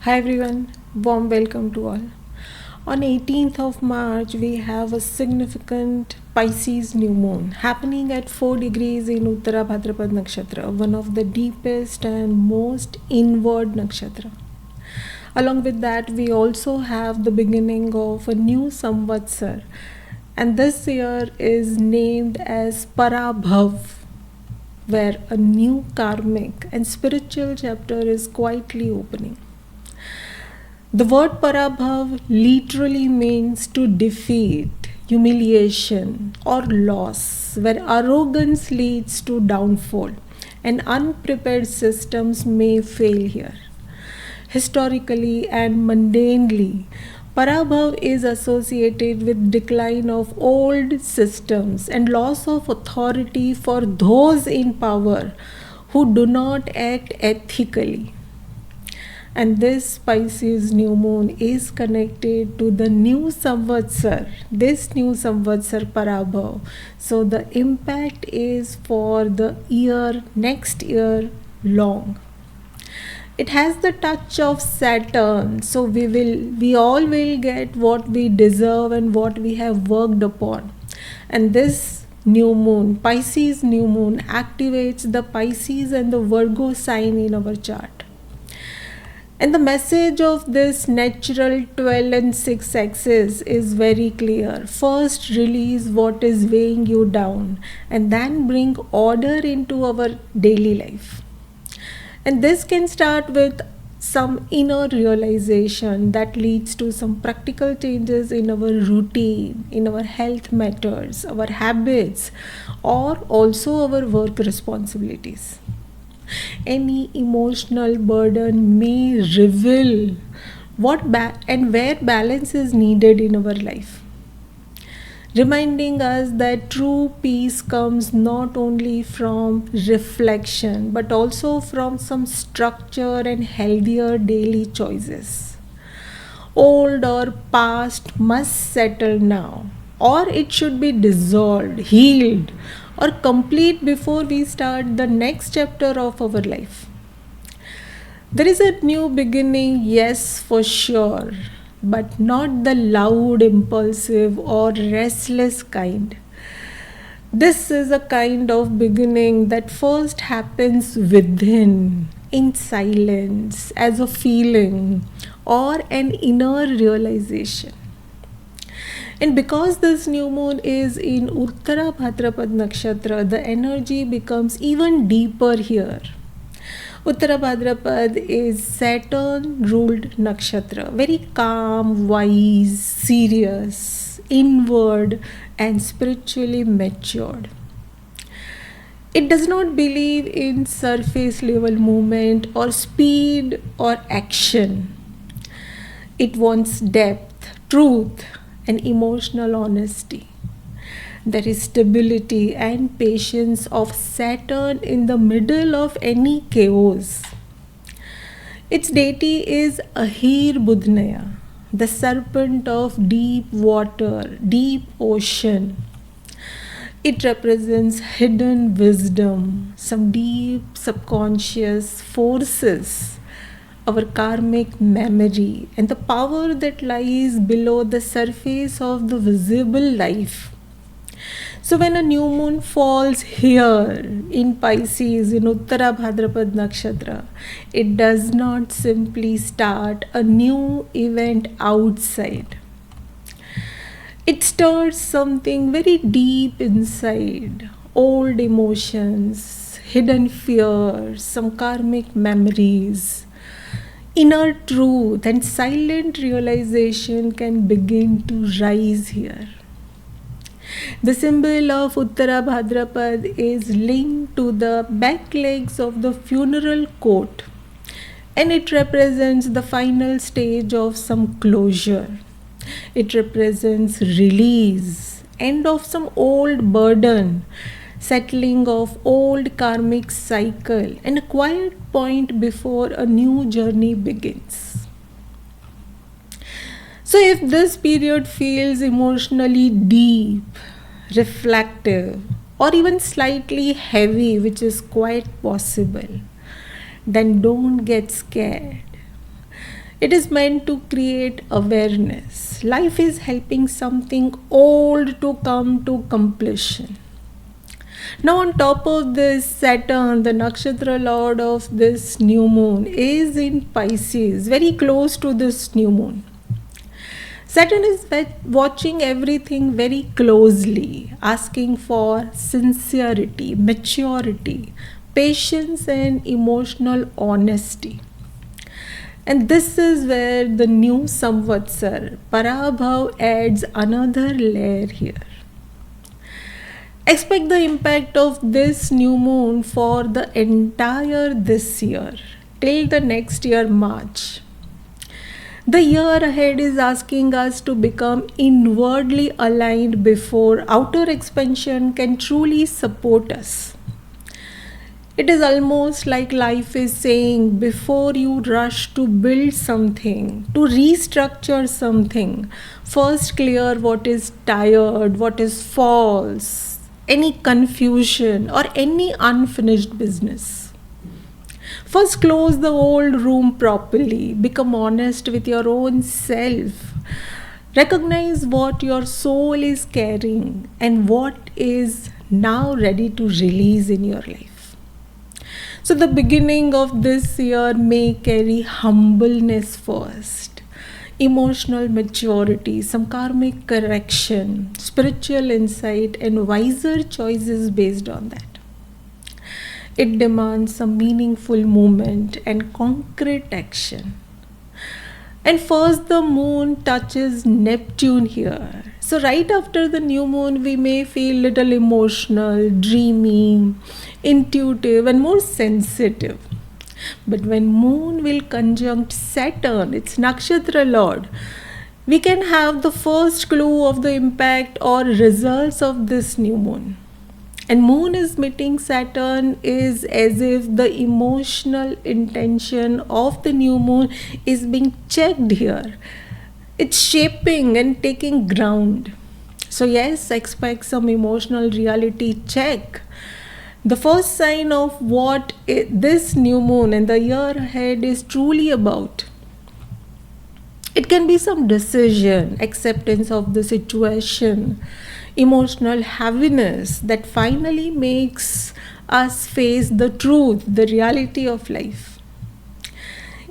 Hi everyone, warm welcome to all. On 18th of March, we have a significant Pisces New Moon happening at 4 degrees in Uttara Bhadrapada Nakshatra, one of the deepest and most inward nakshatra. Along with that, we also have the beginning of a new Samvatsar, and this year is named as Parabhava, where a new karmic and spiritual chapter is quietly opening. The word Parabhava literally means to defeat, humiliation, or loss, where arrogance leads to downfall and unprepared systems may fail here. Historically and mundanely, Parabhava is associated with decline of old systems and loss of authority for those in power who do not act ethically. And this Pisces New Moon is connected to the new Samvatsar, this new Samvatsar Parabhava. So the impact is for the year, next year long. It has the touch of Saturn, so we all will get what we deserve and what we have worked upon. And this new moon, Pisces new moon, activates the Pisces and the Virgo sign in our chart. And the message of this natural 12 and 6 axis is very clear. First, release what is weighing you down, and then bring order into our daily life. And this can start with some inner realization that leads to some practical changes in our routine, in our health matters, our habits, or also our work responsibilities. Any emotional burden may reveal and where balance is needed in our life, reminding us that true peace comes not only from reflection but also from some structure and healthier daily choices. Old or past must settle now, or it should be dissolved, healed, or complete before we start the next chapter of our life. There is a new beginning, yes, for sure, but not the loud, impulsive, or restless kind. This is a kind of beginning that first happens within, in silence, as a feeling or an inner realization. And because this new moon is in Uttara Bhadrapada Nakshatra, the energy becomes even deeper here. Uttara Bhadrapada is Saturn ruled nakshatra, very calm, wise, serious, inward, and spiritually matured. It does not believe in surface level movement or speed or action. It wants depth, truth, and emotional honesty. There is stability and patience of Saturn in the middle of any chaos. Its deity is Ahir Budhnaya, the serpent of deep water, deep ocean. It represents hidden wisdom, some deep subconscious forces, our karmic memory, and the power that lies below the surface of the visible life. So when a new moon falls here in Pisces, in Uttara Bhadrapada Nakshatra, it does not simply start a new event outside. It stirs something very deep inside, old emotions, hidden fears, some karmic memories. Inner truth and silent realization can begin to rise here. The symbol of Uttara Bhadrapada is linked to the back legs of the funeral coat, and it represents the final stage of some closure. It represents release, end of some old burden, settling of old karmic cycle, and a quiet point before a new journey begins. So if this period feels emotionally deep, reflective, or even slightly heavy, which is quite possible, then don't get scared. It is meant to create awareness. Life is helping something old to come to completion. Now, on top of this, Saturn, the Nakshatra lord of this new moon, is in Pisces, very close to this new moon. Saturn is watching everything very closely, asking for sincerity, maturity, patience, and emotional honesty. And this is where the new Samvatsar, Parabhava, adds another layer here. Expect the impact of this new moon for the entire this year, till the next year, March. The year ahead is asking us to become inwardly aligned before outer expansion can truly support us. It is almost like life is saying, before you rush to build something, to restructure something, first clear what is tired, what is false, any confusion, or any unfinished business. First, close the old room properly. Become honest with your own self. Recognize what your soul is carrying and what is now ready to release in your life. So, the beginning of this year may carry humbleness first, emotional maturity, some karmic correction, spiritual insight, and wiser choices based on that. It demands some meaningful movement and concrete action. And first, the moon touches Neptune here. So, right after the new moon, we may feel little emotional, dreamy, intuitive, and more sensitive. But when moon will conjunct Saturn, its Nakshatra lord, we can have the first clue of the impact or results of this new moon. And moon is meeting Saturn is as if the emotional intention of the new moon is being checked here. It's shaping and taking ground. So yes, expect some emotional reality check. The first sign of what this new moon and the year ahead is truly about. It can be some decision, acceptance of the situation, emotional heaviness that finally makes us face the truth, the reality of life.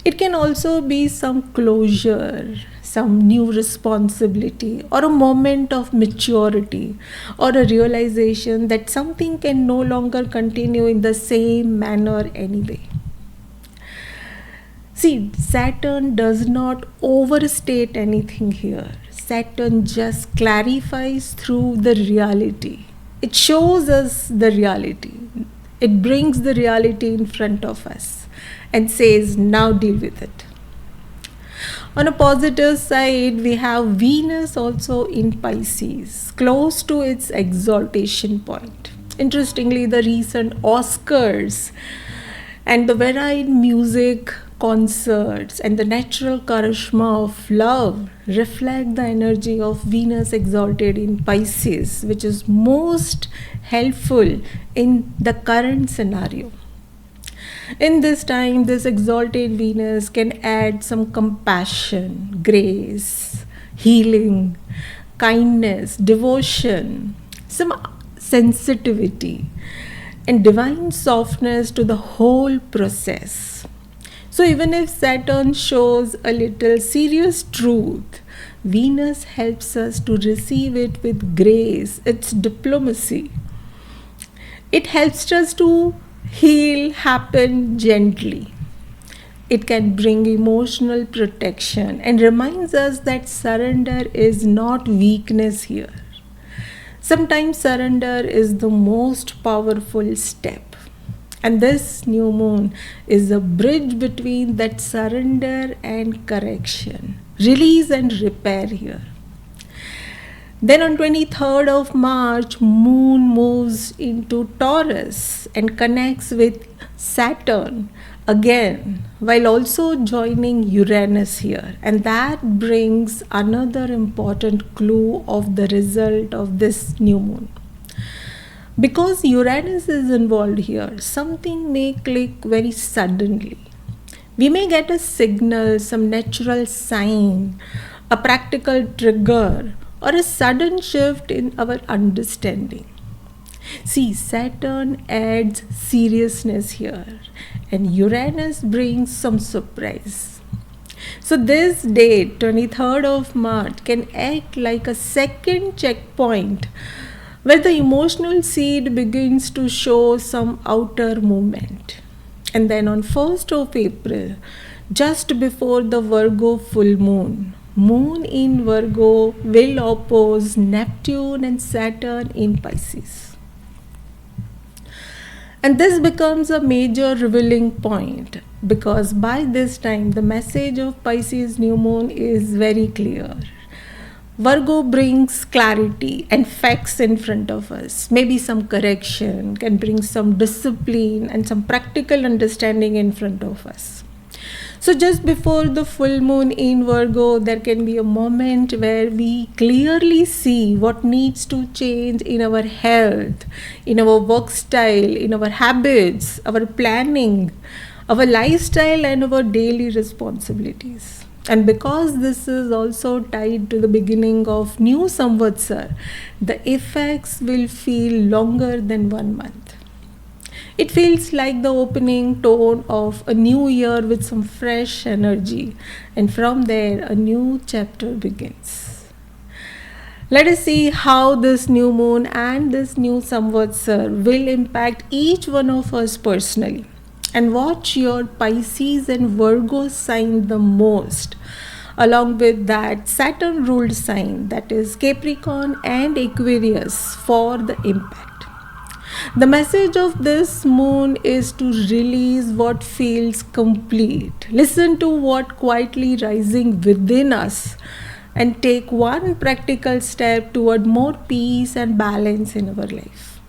It can also be some closure, some new responsibility, or a moment of maturity, or a realization that something can no longer continue in the same manner anyway. See, Saturn does not overstate anything here. Saturn just clarifies through the reality. It shows us the reality. It brings the reality in front of us and says, now deal with it. On a positive side, we have Venus also in Pisces, close to its exaltation point. Interestingly, the recent Oscars and the varied music concerts and the natural charisma of love reflect the energy of Venus exalted in Pisces, which is most helpful in the current scenario. In this time, this exalted Venus can add some compassion, grace, healing, kindness, devotion, some sensitivity, and divine softness to the whole process. So even if Saturn shows a little serious truth, Venus helps us to receive it with grace, its diplomacy. It helps us to heal happen gently. It can bring emotional protection and reminds us that surrender is not weakness here. Sometimes surrender is the most powerful step. And this new moon is a bridge between that surrender and correction, release and repair here. Then on 23rd of March, moon moves into Taurus and connects with Saturn again, while also joining Uranus here. And that brings another important clue of the result of this new moon. Because Uranus is involved here, something may click very suddenly. We may get a signal, some natural sign, a practical trigger, or a sudden shift in our understanding. See, Saturn adds seriousness here, and Uranus brings some surprise. So, this date, 23rd of March, can act like a second checkpoint where the emotional seed begins to show some outer movement. And then on 1st of April, just before the Virgo full moon, Moon in Virgo will oppose Neptune and Saturn in Pisces. And this becomes a major revealing point because by this time the message of Pisces New Moon is very clear. Virgo brings clarity and facts in front of us. Maybe some correction can bring some discipline and some practical understanding in front of us. So just before the full moon in Virgo, there can be a moment where we clearly see what needs to change in our health, in our work style, in our habits, our planning, our lifestyle and our daily responsibilities. And because this is also tied to the beginning of new Samvatsar, the effects will feel longer than 1 month. It feels like the opening tone of a new year with some fresh energy, and from there a new chapter begins. Let us see how this new moon and this new Samvatsar will impact each one of us personally. And watch your Pisces and Virgo sign the most. Along with that, Saturn ruled sign, that is Capricorn and Aquarius, for the impact. The message of this moon is to release what feels complete. Listen to what quietly rising within us and take one practical step toward more peace and balance in our life.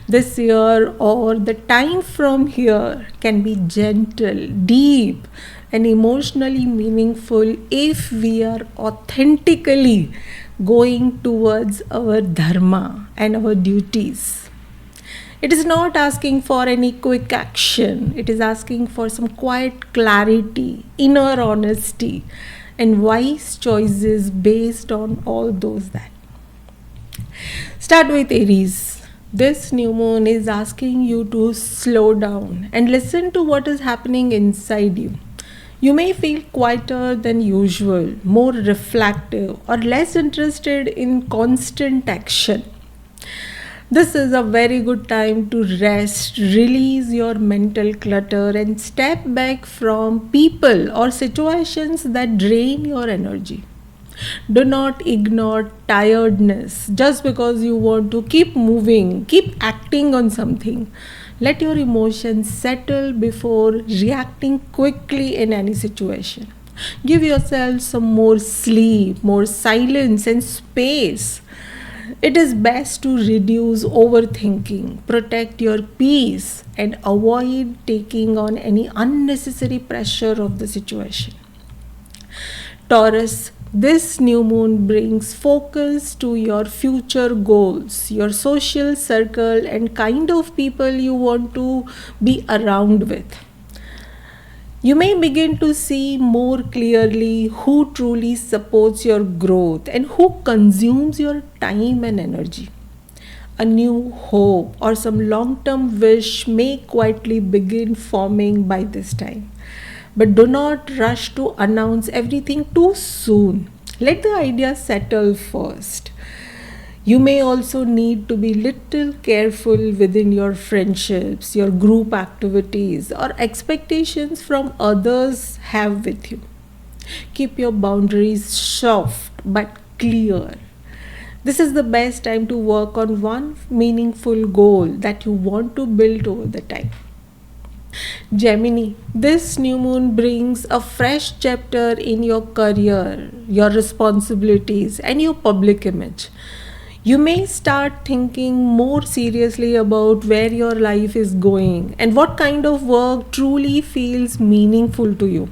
This year or the time from here can be gentle, deep, and emotionally meaningful if we are authentically going towards our dharma and our duties. It is not asking for any quick action. It is asking for some quiet clarity, inner honesty, and wise choices based on all those that. Start with Aries. This new moon is asking you to slow down and listen to what is happening inside you. You may feel quieter than usual, more reflective, or less interested in constant action. This is a very good time to rest, release your mental clutter, and step back from people or situations that drain your energy. Do not ignore tiredness just because you want to keep moving, keep acting on something. Let your emotions settle before reacting quickly in any situation. Give yourself some more sleep, more silence, and space. It is best to reduce overthinking, protect your peace, and avoid taking on any unnecessary pressure of the situation. Taurus, this new moon brings focus to your future goals, your social circle, and kind of people you want to be around with. You may begin to see more clearly who truly supports your growth and who consumes your time and energy. A new hope or some long term wish may quietly begin forming by this time. But do not rush to announce everything too soon. Let the idea settle first. You may also need to be little careful within your friendships, your group activities, or expectations from others have with you. Keep your boundaries soft but clear. This is the best time to work on one meaningful goal that you want to build over the time. Gemini, this new moon brings a fresh chapter in your career, your responsibilities, and your public image. You may start thinking more seriously about where your life is going and what kind of work truly feels meaningful to you.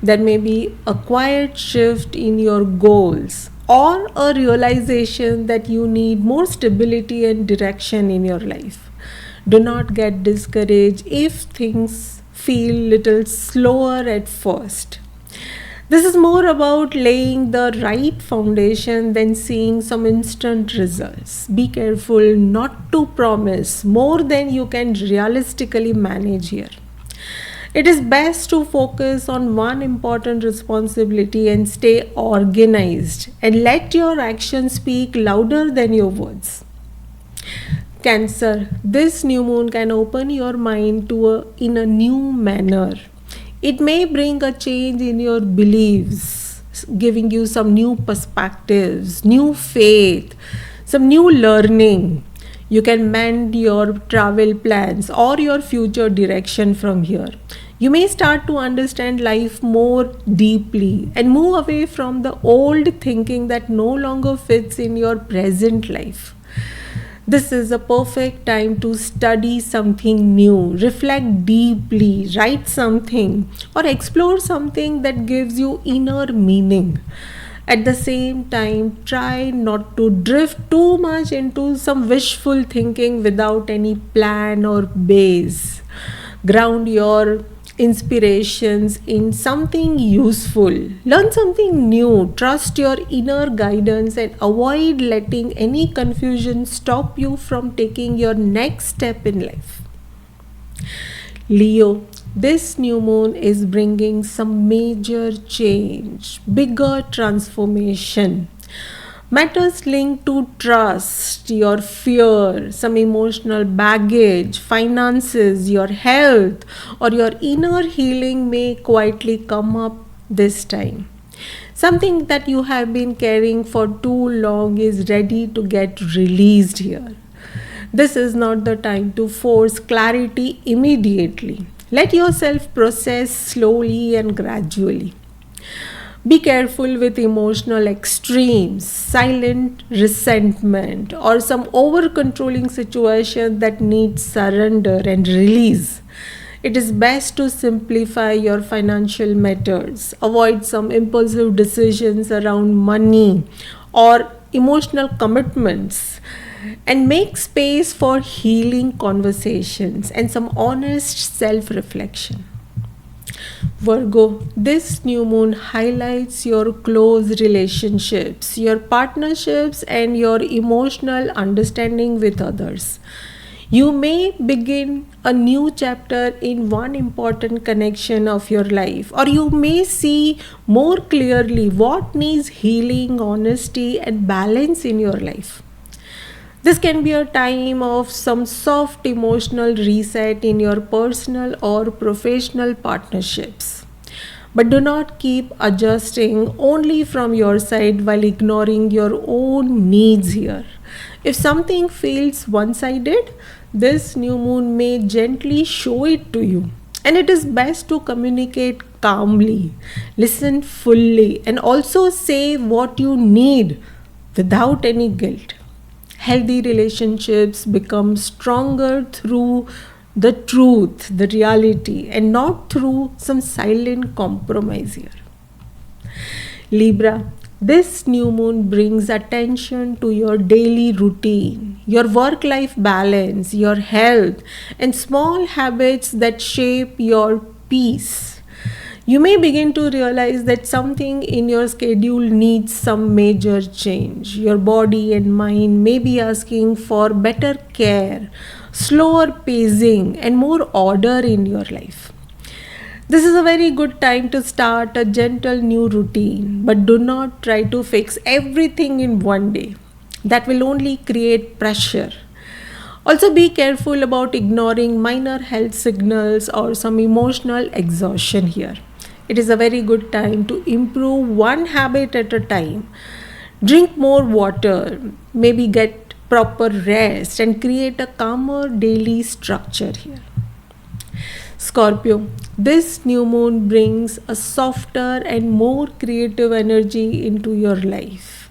There may be a quiet shift in your goals or a realization that you need more stability and direction in your life. Do not get discouraged if things feel little slower at first. This is more about laying the right foundation than seeing some instant results. Be careful not to promise more than you can realistically manage here. It is best to focus on one important responsibility and stay organized and let your actions speak louder than your words. Cancer, this new moon can open your mind in a new manner. It may bring a change in your beliefs, giving you some new perspectives, new faith, some new learning. You can mend your travel plans or your future direction from here. You may start to understand life more deeply and move away from the old thinking that no longer fits in your present life. This is a perfect time to study something new, reflect deeply, write something, or explore something that gives you inner meaning. At the same time, try not to drift too much into some wishful thinking without any plan or base. Ground your inspirations in something useful. Learn something new. Trust your inner guidance and avoid letting any confusion stop you from taking your next step in life. Leo, this new moon is bringing some major change, bigger transformation. Matters linked to trust, your fear, some emotional baggage, finances, your health, or your inner healing may quietly come up this time. Something that you have been carrying for too long is ready to get released here. This is not the time to force clarity immediately. Let yourself process slowly and gradually. Be careful with emotional extremes, silent resentment, or some over controlling situation that needs surrender and release. It is best to simplify your financial matters, avoid some impulsive decisions around money or emotional commitments, and make space for healing conversations and some honest self reflection. Virgo, this new moon highlights your close relationships, your partnerships, and your emotional understanding with others. You may begin a new chapter in one important connection of your life, or you may see more clearly what needs healing, honesty, and balance in your life. This can be a time of some soft emotional reset in your personal or professional partnerships. But do not keep adjusting only from your side while ignoring your own needs here. If something feels one sided, this new moon may gently show it to you. And it is best to communicate calmly, listen fully, and also say what you need without any guilt. Healthy relationships become stronger through the truth, the reality, and not through some silent compromise here. Libra, this new moon brings attention to your daily routine, your work life balance, your health, and small habits that shape your peace. You may begin to realize that something in your schedule needs some major change. Your body and mind may be asking for better care, slower pacing, and more order in your life. This is a very good time to start a gentle new routine, but do not try to fix everything in one day. That will only create pressure. Also, be careful about ignoring minor health signals or some emotional exhaustion here. It is a very good time to improve one habit at a time. Drink more water, maybe get proper rest, and create a calmer daily structure here. Scorpio, this new moon brings a softer and more creative energy into your life.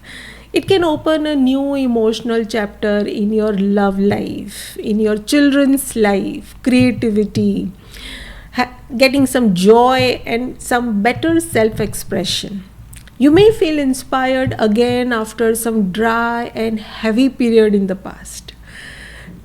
It can open a new emotional chapter in your love life, in your children's life, creativity, getting some joy and some better self expression. You may feel inspired again after some dry and heavy period in the past.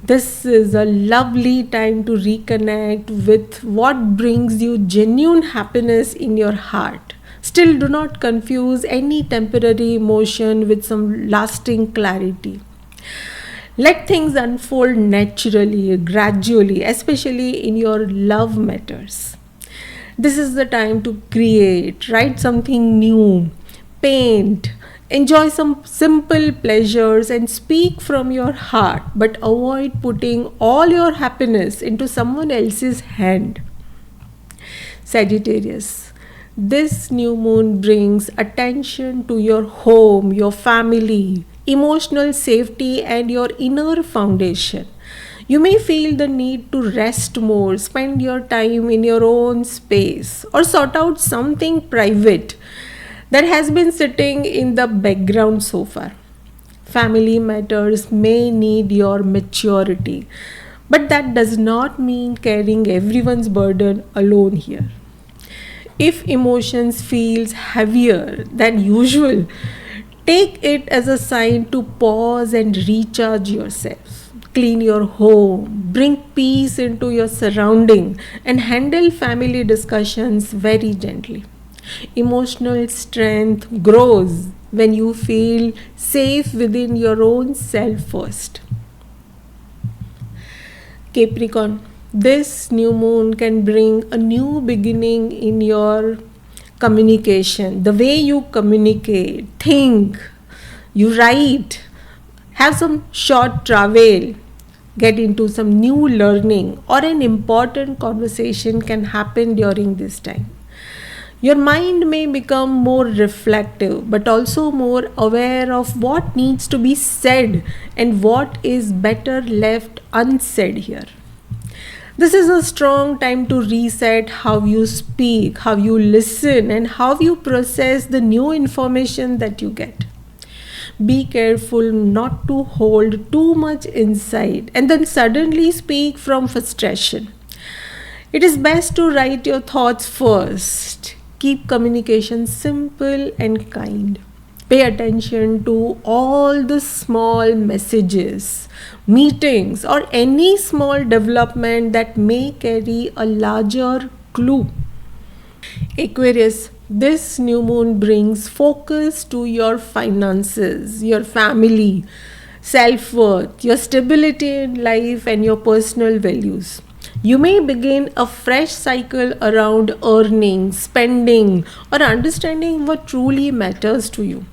This is a lovely time to reconnect with what brings you genuine happiness in your heart. Still, do not confuse any temporary emotion with some lasting clarity. Let things unfold naturally, gradually, especially in your love matters. This is the time to create, write something new, paint, enjoy some simple pleasures, and speak from your heart, but avoid putting all your happiness into someone else's hand. Sagittarius, this new moon brings attention to your home, your family, emotional safety, and your inner foundation. You may feel the need to rest more, spend your time in your own space, or sort out something private that has been sitting in the background so far. Family matters may need your maturity, but that does not mean carrying everyone's burden alone here. If emotions feels heavier than usual, take it as a sign to pause and recharge yourself. Clean your home, bring peace into your surrounding, and handle family discussions very gently. Emotional strength grows when you feel safe within your own self first. Capricorn, this new moon can bring a new beginning in your communication. The way you communicate, think, you write, have some short travel, get into some new learning, or an important conversation can happen during this time. Your mind may become more reflective, but also more aware of what needs to be said and what is better left unsaid here. This is a strong time to reset how you speak, how you listen, and how you process the new information that you get. Be careful not to hold too much inside and then suddenly speak from frustration. It is best to write your thoughts first. Keep communication simple and kind. Pay attention to all the small messages, meetings, or any small development that may carry a larger clue. Aquarius, this new moon brings focus to your finances, your family, self worth, your stability in life, and your personal values. You may begin a fresh cycle around earning, spending, or understanding what truly matters to you.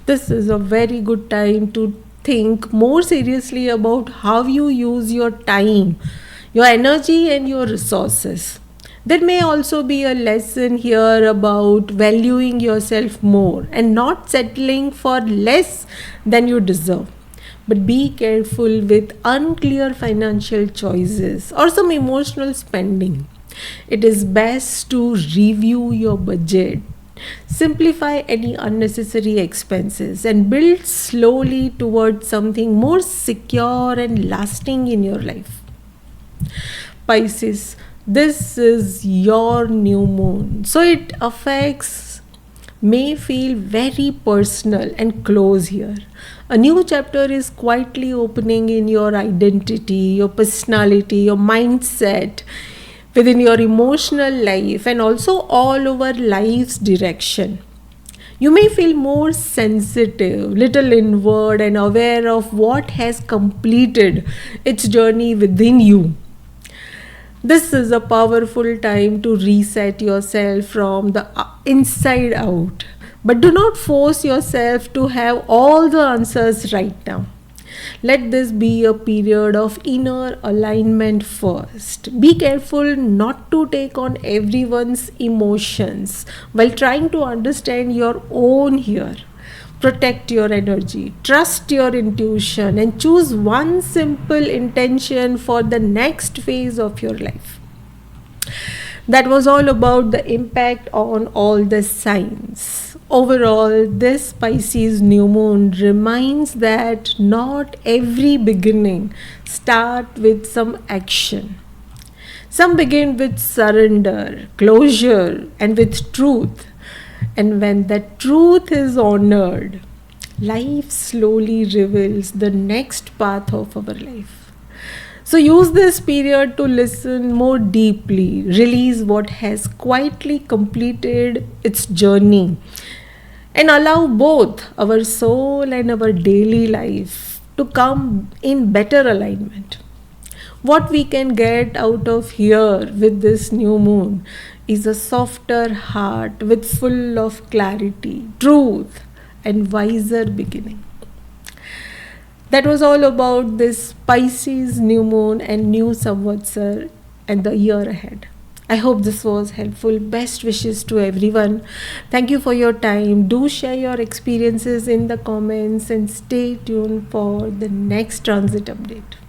This is a very good time to think more seriously about how you use your time, your energy, and your resources. There may also be a lesson here about valuing yourself more and not settling for less than you deserve. But be careful with unclear financial choices or some emotional spending. It is best to review your budget, simplify any unnecessary expenses, and build slowly towards something more secure and lasting in your life. Pisces, this is your new moon, so it affects may feel very personal and close here. A new chapter is quietly opening in your identity, your personality, your mindset, within your emotional life, and also all over life's direction. You may feel more sensitive, little inward, and aware of what has completed its journey within you. This is a powerful time to reset yourself from the inside out. But do not force yourself to have all the answers right now. Let this be a period of inner alignment first. Be careful not to take on everyone's emotions while trying to understand your own here. Protect your energy, trust your intuition, and choose one simple intention for the next phase of your life. That was all about the impact on all the signs. Overall, this Pisces new moon reminds that not every beginning starts with some action. Some begin with surrender, closure, and with truth. And when that truth is honored, life slowly reveals the next path of our life. So use this period to listen more deeply, release what has quietly completed its journey, and allow both our soul and our daily life to come in better alignment. What we can get out of here with this new moon is a softer heart with full of clarity, truth, and wiser beginning. That was all about this Pisces new moon and new Samvatsar and the year ahead. I hope this was helpful. Best wishes to everyone. Thank you for your time. Do share your experiences in the comments and stay tuned for the next transit update.